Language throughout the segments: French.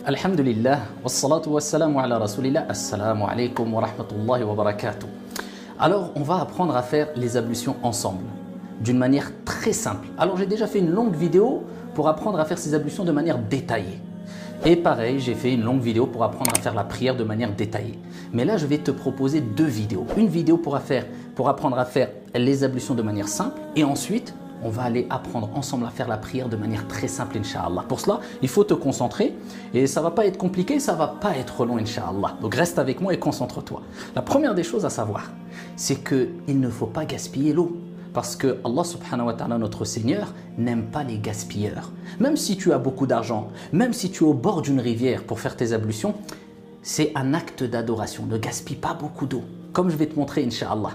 Alhamdulillah, wassalatu wassalamu ala rasulillah, assalamu alaikum wa rahmatullahi wa barakatuh. Alors, on va apprendre à faire les ablutions ensemble, d'une manière très simple. Alors, j'ai déjà fait une longue vidéo pour apprendre à faire ces ablutions de manière détaillée. Et pareil, j'ai fait une longue vidéo pour apprendre à faire la prière de manière détaillée. Mais là, je vais te proposer deux vidéos. Une vidéo pour apprendre à faire les ablutions de manière simple, et ensuite, on va aller apprendre ensemble à faire la prière de manière très simple, Inch'Allah. Pour cela, il faut te concentrer et ça ne va pas être compliqué, ça ne va pas être long, Inch'Allah. Donc reste avec moi et concentre-toi. La première des choses à savoir, c'est qu'il ne faut pas gaspiller l'eau. Parce que Allah subhanahu wa ta'ala, notre Seigneur, n'aime pas les gaspilleurs. Même si tu as beaucoup d'argent, même si tu es au bord d'une rivière pour faire tes ablutions, c'est un acte d'adoration. Ne gaspille pas beaucoup d'eau. Comme je vais te montrer, Inch'Allah.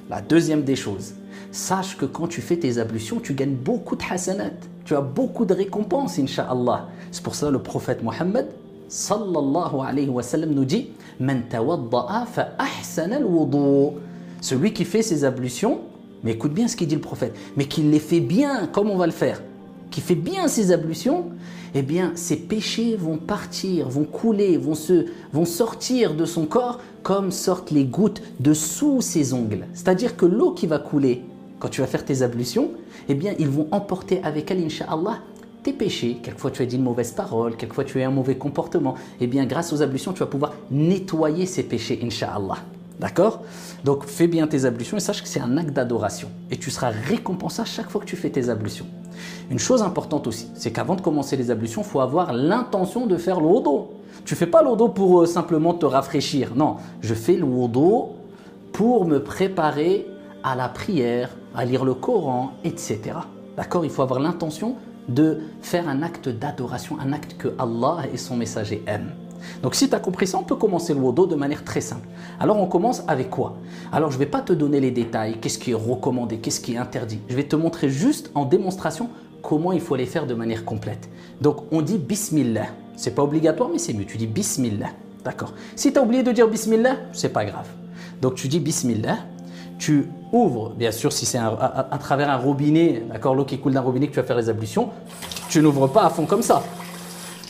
La deuxième des choses, sache que quand tu fais tes ablutions, tu gagnes beaucoup de hasanat. Tu as beaucoup de récompenses, Inch'Allah. C'est pour ça le prophète Mohammed, sallallahu alayhi wa sallam, nous dit « Man tawadda'a fa ahsana al-wudu » Celui qui fait ses ablutions, mais écoute bien ce qu'il dit le prophète, mais qu'il les fait bien, comme on va le faire, qui fait bien ses ablutions, eh bien ses péchés vont partir, vont couler, vont sortir de son corps comme sortent les gouttes de sous ses ongles. C'est-à-dire que l'eau qui va couler quand tu vas faire tes ablutions, eh bien ils vont emporter avec elle, Inch'Allah, tes péchés. Quelquefois tu as dit une mauvaise parole, quelquefois tu as eu un mauvais comportement. Eh bien grâce aux ablutions, tu vas pouvoir nettoyer ces péchés, Inch'Allah. D'accord? Donc fais bien tes ablutions et sache que c'est un acte d'adoration. Et tu seras récompensé à chaque fois que tu fais tes ablutions. Une chose importante aussi, c'est qu'avant de commencer les ablutions, il faut avoir l'intention de faire le wudu. Tu ne fais pas le wudu pour simplement te rafraîchir. Non, je fais le wudu pour me préparer à la prière, à lire le Coran, etc. D'accord? Il faut avoir l'intention de faire un acte d'adoration, un acte que Allah et son messager aiment. Donc si tu as compris ça, on peut commencer le wudu de manière très simple. Alors on commence avec quoi? Alors je ne vais pas te donner les détails, qu'est-ce qui est recommandé, qu'est-ce qui est interdit. Je vais te montrer juste en démonstration comment il faut les faire de manière complète. Donc on dit Bismillah. Ce n'est pas obligatoire mais c'est mieux, tu dis Bismillah. D'accord? Si tu as oublié de dire Bismillah, ce n'est pas grave. Donc tu dis Bismillah, tu ouvres, bien sûr si c'est à travers un robinet, d'accord, l'eau qui coule d'un robinet que tu vas faire les ablutions, tu n'ouvres pas à fond comme ça.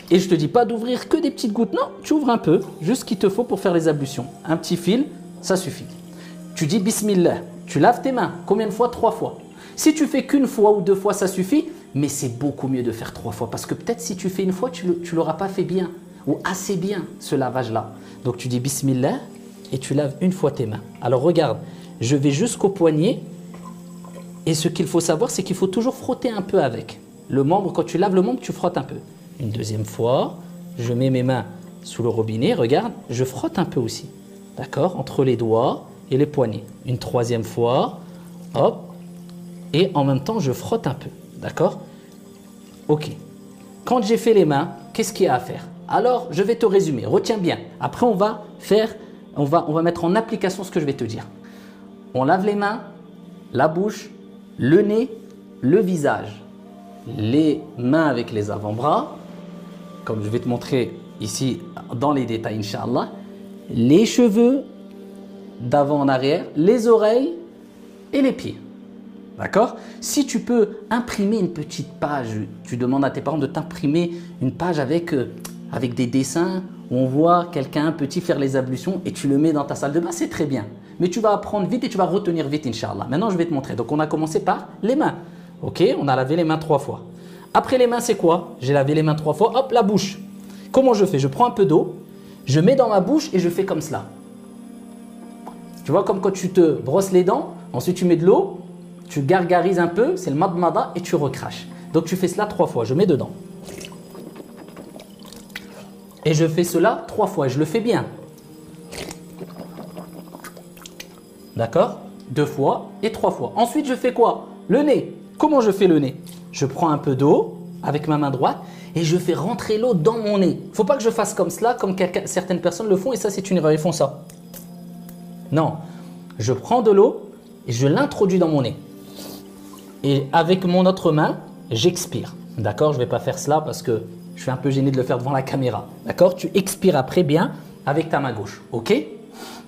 Et je ne te dis pas d'ouvrir que des petites gouttes, non, tu ouvres un peu, juste ce qu'il te faut pour faire les ablutions. Un petit fil, ça suffit. Tu dis Bismillah, tu laves tes mains, combien de fois? 3 fois. Si tu fais qu'une fois ou 2 fois, ça suffit, mais c'est beaucoup mieux de faire 3 fois. Parce que peut-être si tu fais une fois, tu ne l'auras pas fait bien, ou assez bien, ce lavage-là. Donc tu dis Bismillah, et tu laves une fois tes mains. Alors regarde, je vais jusqu'au poignet, et ce qu'il faut savoir, c'est qu'il faut toujours frotter un peu avec. Le membre, quand tu laves le membre, tu frottes un peu. Une deuxième fois, je mets mes mains sous le robinet, regarde, je frotte un peu aussi, d'accord, entre les doigts et les poignets. Une troisième fois, hop, et en même temps, je frotte un peu, d'accord? Ok. Quand j'ai fait les mains, qu'est-ce qu'il y a à faire? Alors, je vais te résumer, retiens bien. Après, on va mettre en application ce que je vais te dire. On lave les mains, la bouche, le nez, le visage. Les mains avec les avant-bras, comme je vais te montrer ici dans les détails, Inch'Allah, les cheveux d'avant en arrière, les oreilles et les pieds. D'accord? Si tu peux imprimer une petite page, tu demandes à tes parents de t'imprimer une page avec des dessins où on voit quelqu'un petit faire les ablutions et tu le mets dans ta salle de bain, c'est très bien. Mais tu vas apprendre vite et tu vas retenir vite, Inch'Allah. Maintenant, je vais te montrer. Donc, on a commencé par les mains. Ok, on a lavé les mains 3 fois. Après les mains, c'est quoi? J'ai lavé les mains 3 fois. Hop, la bouche. Comment je fais? Je prends un peu d'eau, je mets dans ma bouche et je fais comme cela. Tu vois, comme quand tu te brosses les dents, ensuite tu mets de l'eau, tu gargarises un peu, c'est le madmada et tu recraches. Donc tu fais cela 3 fois, je mets dedans. Et je fais cela 3 fois, je le fais bien. D'accord? 2 fois et 3 fois. Ensuite, je fais quoi? Le nez. Comment je fais le nez? Je prends un peu d'eau avec ma main droite et je fais rentrer l'eau dans mon nez. Il ne faut pas que je fasse comme cela, comme certaines personnes le font et ça c'est une erreur, ils font ça. Non, je prends de l'eau et je l'introduis dans mon nez. Et avec mon autre main, j'expire. D'accord? Je ne vais pas faire cela parce que je suis un peu gêné de le faire devant la caméra. D'accord? Tu expires après bien avec ta main gauche. Ok?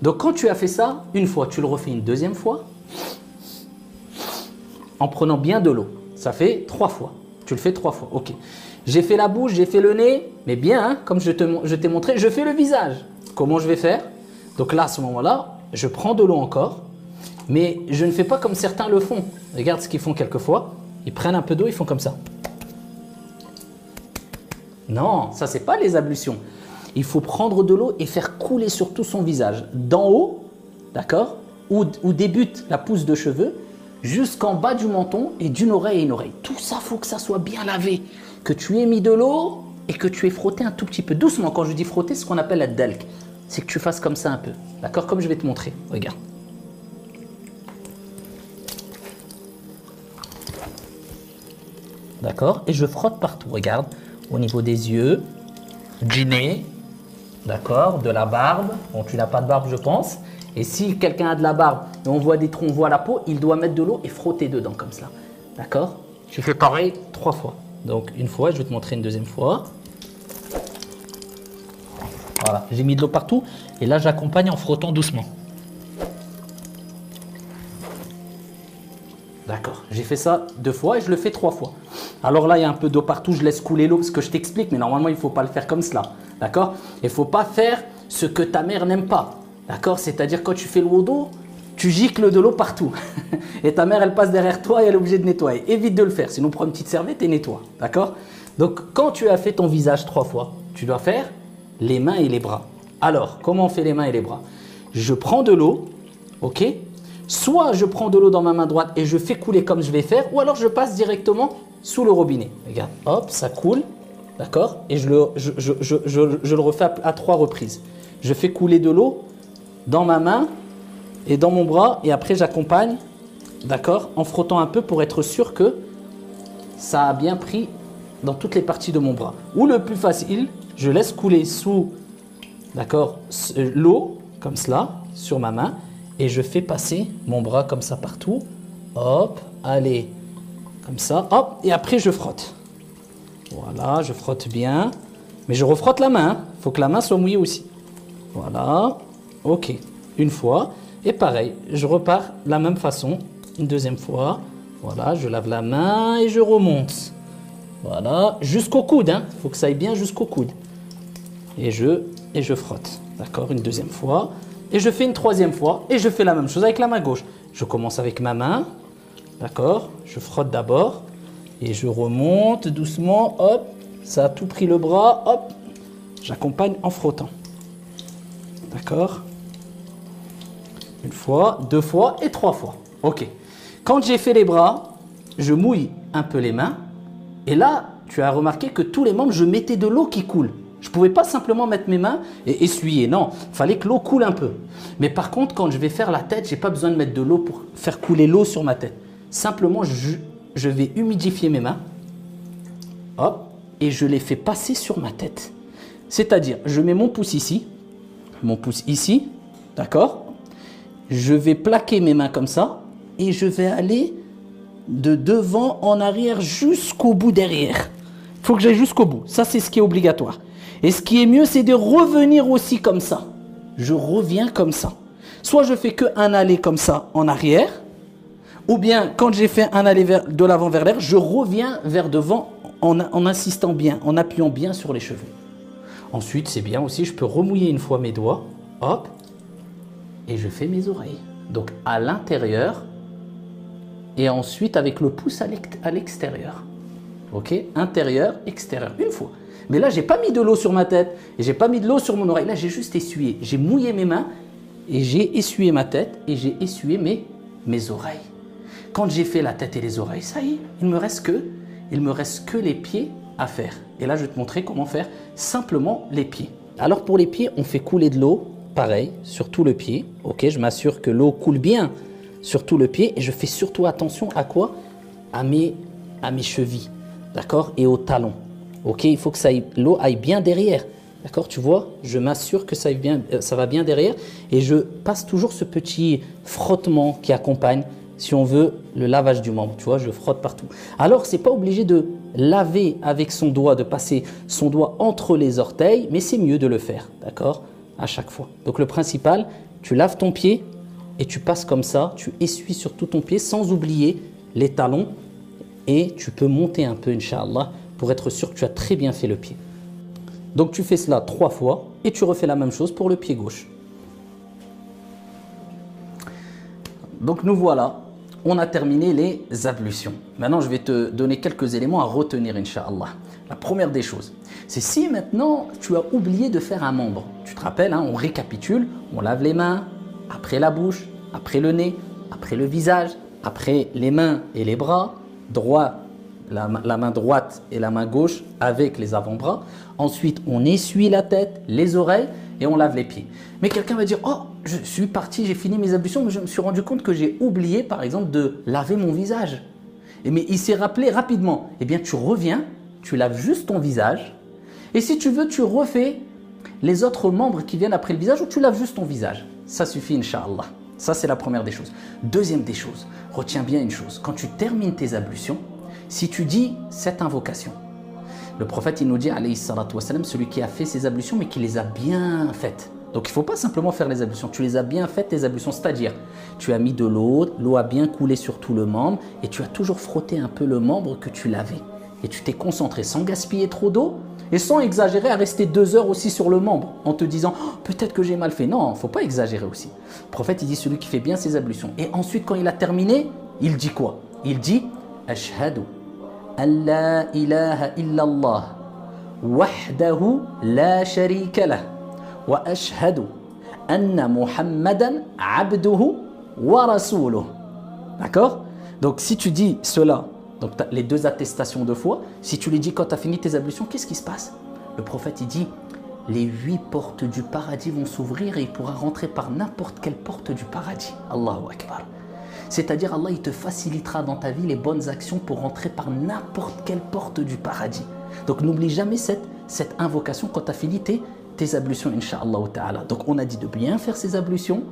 Donc quand tu as fait ça, une fois, tu le refais une deuxième fois en prenant bien de l'eau. Ça fait 3 fois. Tu le fais 3 fois. Ok. J'ai fait la bouche, j'ai fait le nez, mais bien, hein, comme je t'ai montré, je fais le visage. Comment je vais faire? Donc là, à ce moment-là, je prends de l'eau encore, mais je ne fais pas comme certains le font. Regarde ce qu'ils font quelquefois. Ils prennent un peu d'eau, ils font comme ça. Non, ça, c'est pas les ablutions. Il faut prendre de l'eau et faire couler sur tout son visage. D'en haut, d'accord, où débute la pousse de cheveux, jusqu'en bas du menton et d'une oreille à une oreille. Tout ça, il faut que ça soit bien lavé. Que tu aies mis de l'eau et que tu aies frotté un tout petit peu. Doucement, quand je dis frotter, c'est ce qu'on appelle la dalk. C'est que tu fasses comme ça un peu. D'accord? Comme je vais te montrer. Regarde. D'accord? Et je frotte partout. Regarde. Au niveau des yeux, du nez, d'accord? De la barbe. Bon, tu n'as pas de barbe, je pense. Et si quelqu'un a de la barbe et on voit des trous, on voit la peau, il doit mettre de l'eau et frotter dedans comme ça. D'accord? Tu fais pareil 3 fois. Donc une fois, je vais te montrer une deuxième fois. Voilà, j'ai mis de l'eau partout et là j'accompagne en frottant doucement. D'accord, j'ai fait ça 2 fois et je le fais 3 fois. Alors là, il y a un peu d'eau partout, je laisse couler l'eau parce que je t'explique, mais normalement il ne faut pas le faire comme cela. D'accord? Il ne faut pas faire ce que ta mère n'aime pas. D'accord? C'est-à-dire quand tu fais le wudu, tu gicles de l'eau partout. Et ta mère, elle passe derrière toi et elle est obligée de nettoyer. Évite de le faire, sinon prends une petite serviette et nettoie. D'accord? Donc, quand tu as fait ton visage 3 fois, tu dois faire les mains et les bras. Alors, comment on fait les mains et les bras? Je prends de l'eau, ok? Soit je prends de l'eau dans ma main droite et je fais couler comme je vais faire, ou alors je passe directement sous le robinet. Regarde, hop, ça coule, d'accord? Et je le refais à 3 reprises. Je fais couler de l'eau dans ma main et dans mon bras et après j'accompagne, d'accord, en frottant un peu pour être sûr que ça a bien pris dans toutes les parties de mon bras. Ou le plus facile, je laisse couler sous, d'accord, l'eau comme cela sur ma main et je fais passer mon bras comme ça partout. Hop, allez, comme ça, hop, et après je frotte. Voilà, je frotte bien, mais je refrotte la main. Il faut que la main soit mouillée aussi. Voilà. Ok, une fois. Et pareil, je repars de la même façon, une deuxième fois. Voilà, je lave la main et je remonte. Voilà, jusqu'au coude, hein. Il faut que ça aille bien jusqu'au coude. Et je frotte. D'accord, une deuxième fois. Et je fais une troisième fois. Et je fais la même chose avec la main gauche. Je commence avec ma main. D'accord, je frotte d'abord. Et je remonte doucement. Hop, ça a tout pris le bras. Hop, j'accompagne en frottant. D'accord? Une fois, 2 fois et 3 fois. Ok. Quand j'ai fait les bras, je mouille un peu les mains. Et là, tu as remarqué que tous les membres, je mettais de l'eau qui coule. Je ne pouvais pas simplement mettre mes mains et essuyer. Non, il fallait que l'eau coule un peu. Mais par contre, quand je vais faire la tête, je n'ai pas besoin de mettre de l'eau pour faire couler l'eau sur ma tête. Simplement, je vais humidifier mes mains. Hop. Et je les fais passer sur ma tête. C'est-à-dire, je mets mon pouce ici. Mon pouce ici. D'accord? Je vais plaquer mes mains comme ça et je vais aller de devant en arrière jusqu'au bout derrière. Il faut que j'aille jusqu'au bout. Ça, c'est ce qui est obligatoire. Et ce qui est mieux, c'est de revenir aussi comme ça. Je reviens comme ça. Soit je fais qu'un aller comme ça en arrière, ou bien quand j'ai fait un aller de l'avant vers l'arrière, je reviens vers devant en insistant bien, en appuyant bien sur les cheveux. Ensuite, c'est bien aussi, je peux remouiller une fois mes doigts. Hop. Et je fais mes oreilles. Donc à l'intérieur et ensuite avec le pouce à l'extérieur. Ok? Intérieur, extérieur. Une fois. Mais là, j'ai pas mis de l'eau sur ma tête et j'ai pas mis de l'eau sur mon oreille. Là, j'ai juste essuyé. J'ai mouillé mes mains et j'ai essuyé ma tête et j'ai essuyé mes oreilles. Quand j'ai fait la tête et les oreilles, ça y est, il me reste que les pieds à faire. Et là, je vais te montrer comment faire simplement les pieds. Alors pour les pieds, on fait couler de l'eau. Pareil, sur tout le pied. Ok, je m'assure que l'eau coule bien sur tout le pied. Et je fais surtout attention à quoi? À mes chevilles. D'accord? Et aux talons. Ok, il faut que l'eau aille bien derrière. D'accord? Tu vois? Je m'assure que ça va bien derrière. Et je passe toujours ce petit frottement qui accompagne, si on veut, le lavage du membre. Tu vois, je frotte partout. Alors, c'est pas obligé de laver avec son doigt, de passer son doigt entre les orteils. Mais c'est mieux de le faire. D'accord? À chaque fois. Donc le principal, tu laves ton pied et tu passes comme ça, tu essuies sur tout ton pied sans oublier les talons et tu peux monter un peu, Inch'Allah, pour être sûr que tu as très bien fait le pied. Donc tu fais cela 3 fois et tu refais la même chose pour le pied gauche. Donc nous voilà, on a terminé les ablutions. Maintenant je vais te donner quelques éléments à retenir, Inch'Allah. La première des choses, c'est si maintenant tu as oublié de faire un membre. Tu te rappelles, hein, on récapitule, on lave les mains, après la bouche, après le nez, après le visage, après les mains et les bras, droit, la main droite et la main gauche avec les avant-bras. Ensuite, on essuie la tête, les oreilles et on lave les pieds. Mais quelqu'un va dire, oh, je suis parti, j'ai fini mes ablutions, mais je me suis rendu compte que j'ai oublié, par exemple, de laver mon visage. Mais il s'est rappelé rapidement. Eh bien, tu reviens, tu laves juste ton visage. Et si tu veux, tu refais les autres membres qui viennent après le visage ou tu laves juste ton visage. Ça suffit, Inch'Allah. Ça, c'est la première des choses. Deuxième des choses, retiens bien une chose. Quand tu termines tes ablutions, si tu dis cette invocation, le prophète, il nous dit, alayhi salatu wassalam, celui qui a fait ses ablutions, mais qui les a bien faites. Donc, il ne faut pas simplement faire les ablutions. Tu les as bien faites, tes ablutions. C'est-à-dire, tu as mis de l'eau a bien coulé sur tout le membre et tu as toujours frotté un peu le membre que tu lavais. Et tu t'es concentré sans gaspiller trop d'eau et sans exagérer à rester 2 heures aussi sur le membre en te disant oh, peut-être que j'ai mal fait. Non, il ne faut pas exagérer aussi. Le prophète, il dit celui qui fait bien ses ablutions. Et ensuite, quand il a terminé, il dit quoi? Il dit Ashhadu an la ilaha illallah wahdahu la sharika lah wa ashhadu anna Muhammadan abduhu wa rasuluh. D'accord? Donc si tu dis cela, donc les 2 attestations de foi, si tu les dis quand tu as fini tes ablutions, qu'est-ce qui se passe? Le prophète, il dit, les 8 portes du paradis vont s'ouvrir et il pourra rentrer par n'importe quelle porte du paradis. Allahu Akbar. C'est-à-dire, Allah, il te facilitera dans ta vie les bonnes actions pour rentrer par n'importe quelle porte du paradis. Donc n'oublie jamais cette invocation quand tu as fini tes ablutions, Inch'Allah ta'ala. Donc on a dit de bien faire ces ablutions.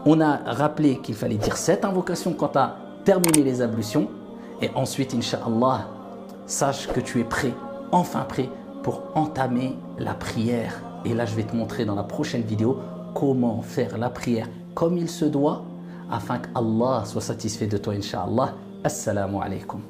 On a rappelé qu'il fallait dire cette invocation quand tu as terminé les ablutions. Et ensuite, Inch'Allah, sache que tu es prêt, enfin prêt, pour entamer la prière. Et là, je vais te montrer dans la prochaine vidéo comment faire la prière comme il se doit afin qu'Allah soit satisfait de toi, Inch'Allah. Assalamu alaikum.